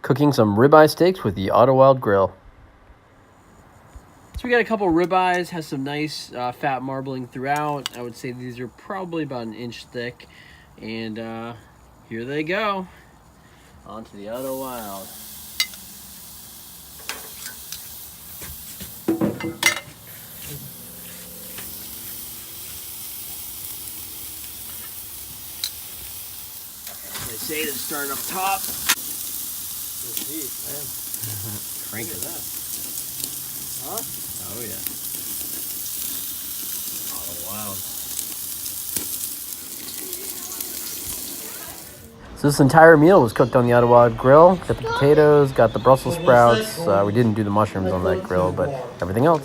Cooking some ribeye steaks with the Otto Wilde Grill. So we got a couple ribeyes, has some nice fat marbling throughout. I would say these are probably about an inch thick. And here they go. Onto the Otto Wilde. They say to start up top. Jeez, man. Crank it up. Huh? Oh yeah. Otto Wilde. So this entire meal was cooked on the Otto Wilde Grill. Got the potatoes, got the Brussels sprouts. We didn't do the mushrooms on that grill, but everything else.